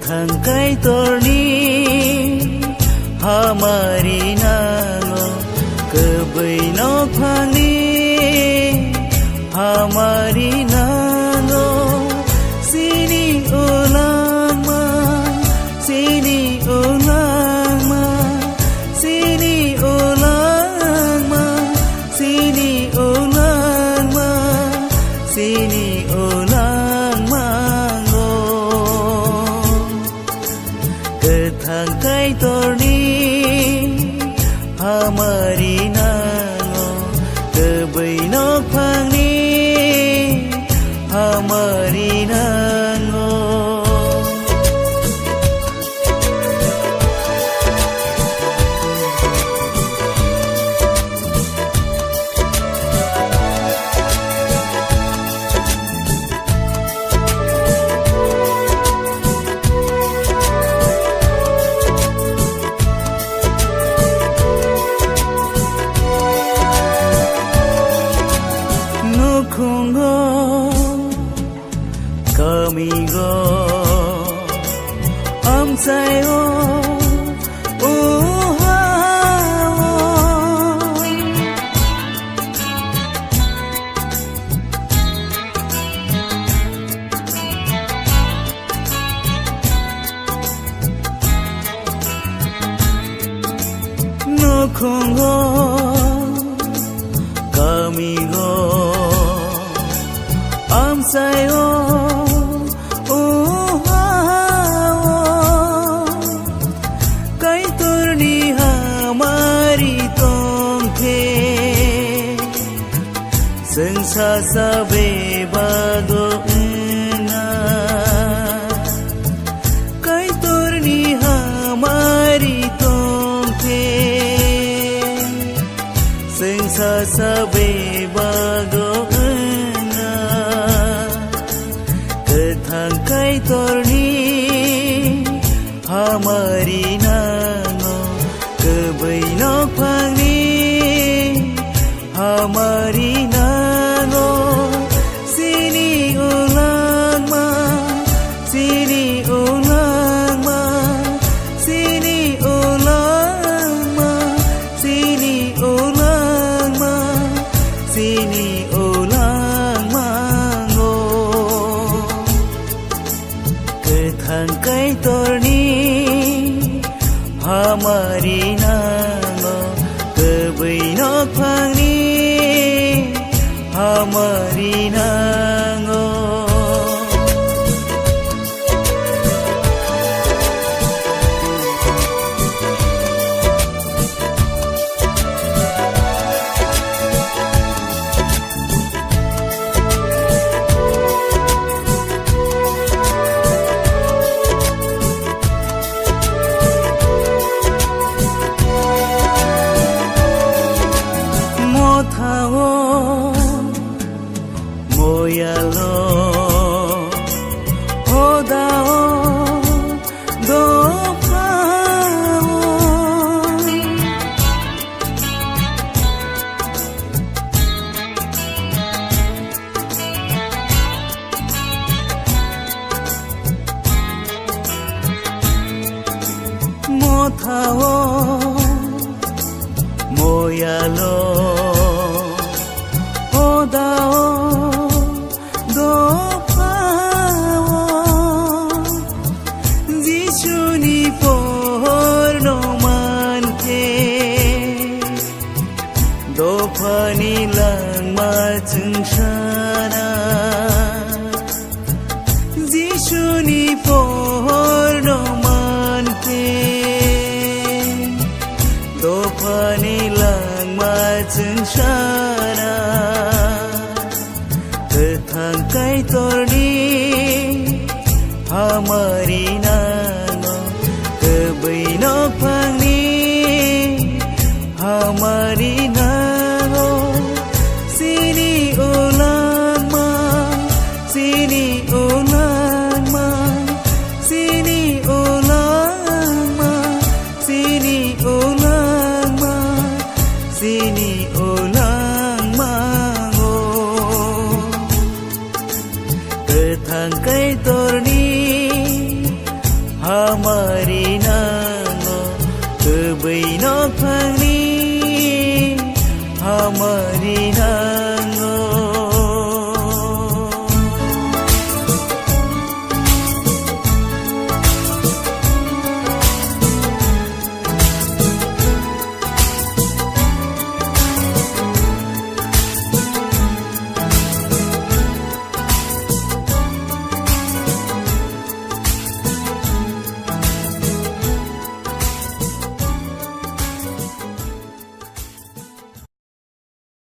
Ketangkai torni hamari nango kebaino phani hamari nango sini ulang ma sini ulang ma sini ulang ma sini ulang ma sini ulang mango ketangkai torni hamari nango kebaino phani hamari nango nukungo kamigo amsayo nukungo kamigo amsayo kai turni hamari tomthe sengsa sabe bado na kai turni hamari tomthe sengsa sabe bado ketangkai torni hamari nango kebaino phani hamari nango sini ulang ma sini ulang ma sini ulang ma sini ulang ma sini ulang mango ketangkai torni hamari nango kebaino phani hamari nango moyalo hodao do pao mothao moyalo hodao do pao jishuni porno mante do phani lang ma chungshana jishuni porno mante do phani lang ma chungshana ketangkai torni hamari nango kebaino phani hamari nango sini ulang ma sini ulang ma sini ulang ma sini ulang ma sini ulang mango ketangkai torni আমায়